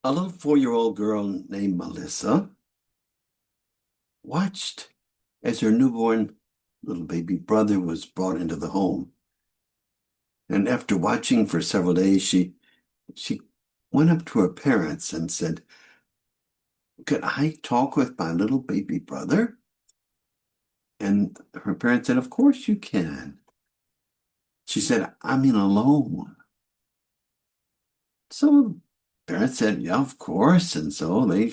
A little 4-year-old girl named Melissa watched as her newborn little baby brother was brought into the home. And after watching for several days, she went up to her parents and said, "Could I talk with my little baby brother?" And her parents said, "Of course you can." She said, "I'm in alone." So parents said, "Yeah, of course." And so they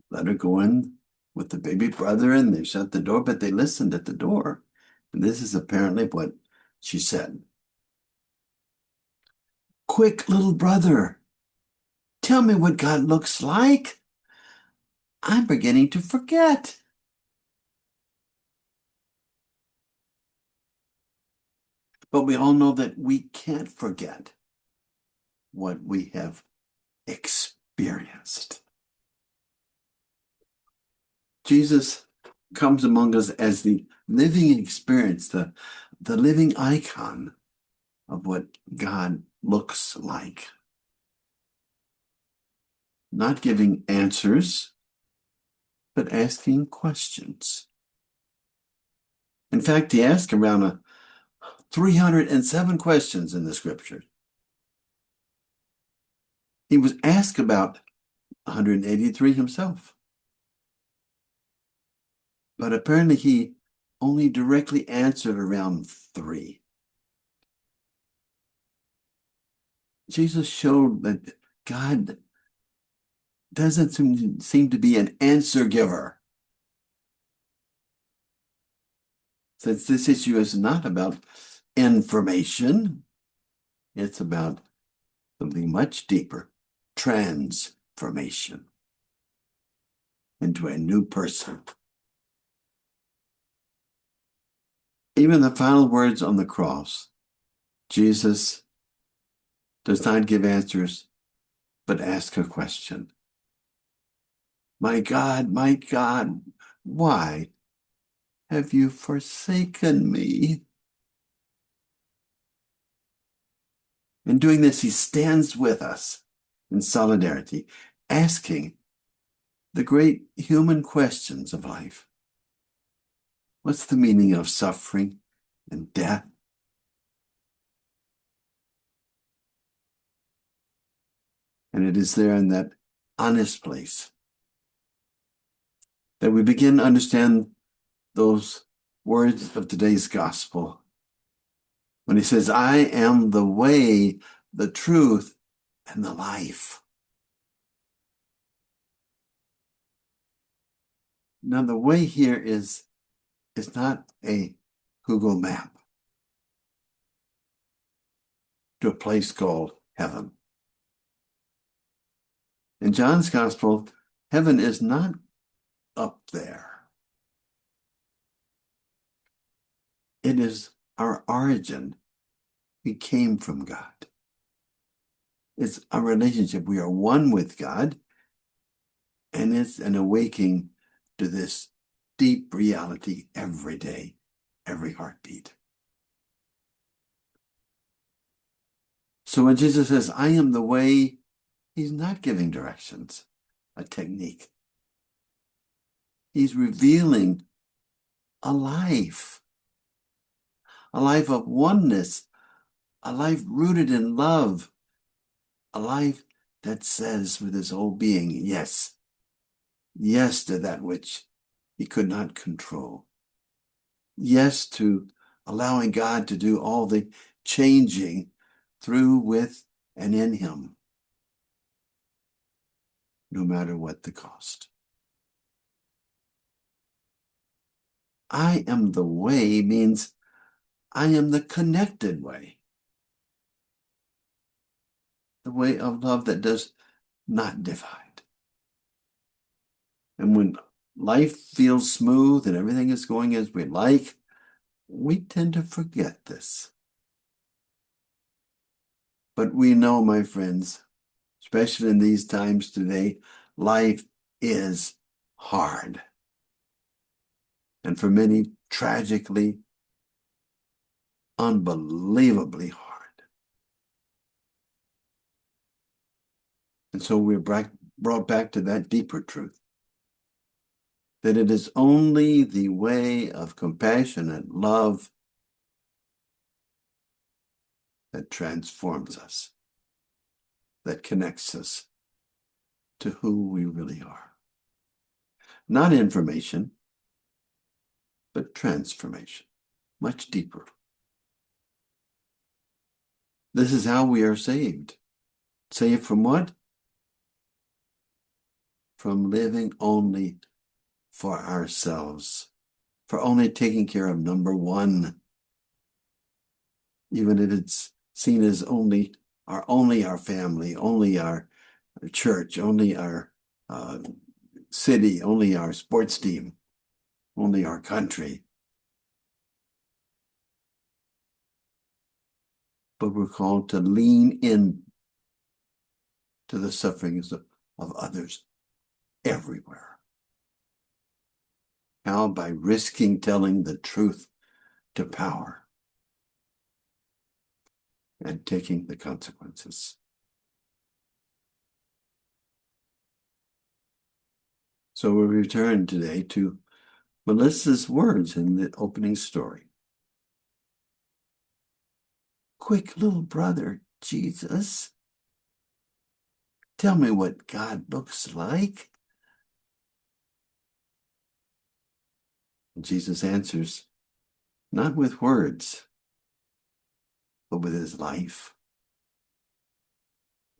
let her go in with the baby brother and they shut the door, but they listened at the door. And this is apparently what she said. "Quick, little brother, tell me what God looks like. I'm beginning to forget." But we all know that we can't forget what we have experienced. Jesus comes among us as the living experience, the living icon of what God looks like. Not giving answers, but asking questions. In fact, he asked around 307 questions in the scripture. He was asked about 183 himself. But apparently he only directly answered around 3. Jesus showed that God doesn't seem to be an answer giver. Since this issue is not about information, it's about something much deeper, transformation into a new person. Even the final words on the cross, Jesus does not give answers, but asks a question. My God, why have you forsaken me?" In doing this, he stands with us in solidarity, asking the great human questions of life. What's the meaning of suffering and death? And it is there in that honest place that we begin to understand those words of today's gospel. When he says, "I am the way, the truth, and the life." Now, the way here is not a Google map to a place called heaven. In John's gospel, heaven is not up there. It is our origin. We came from God. It's a relationship. We are one with God, and it's an awakening to this deep reality every day, every heartbeat. So when Jesus says, "I am the way," he's not giving directions, a technique. He's revealing a life of oneness, a life rooted in love, a life that says with his whole being, yes, yes to that which he could not control. Yes to allowing God to do all the changing through, with, and in him, no matter what the cost. I am the way means I am the connected way. The way of love that does not divide. And when life feels smooth and everything is going as we like, we tend to forget this. But we know, my friends, especially in these times today, life is hard. And for many, tragically, unbelievably hard. And so we're brought back to that deeper truth, that it is only the way of compassionate love that transforms us, that connects us to who we really are. Not information, but transformation, much deeper. This is how we are saved. Saved from what? From living only for ourselves, for only taking care of number one, even if it's seen as only our family, only our church, only our city, only our sports team, only our country. But we're called to lean in to the sufferings of others everywhere. How? By risking telling the truth to power and taking the consequences. So we return today to Melissa's words in the opening story. Quick, little brother, Jesus, tell me what God looks like. And Jesus answers, not with words, but with his life.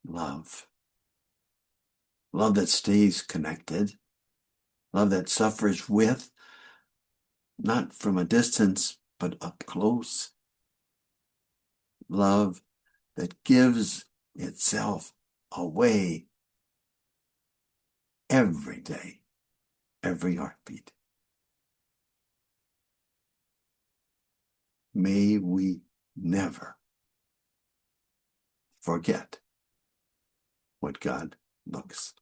Love. Love that stays connected. Love that suffers with, not from a distance, but up close. Love that gives itself away every day, every heartbeat. May we never forget what God looks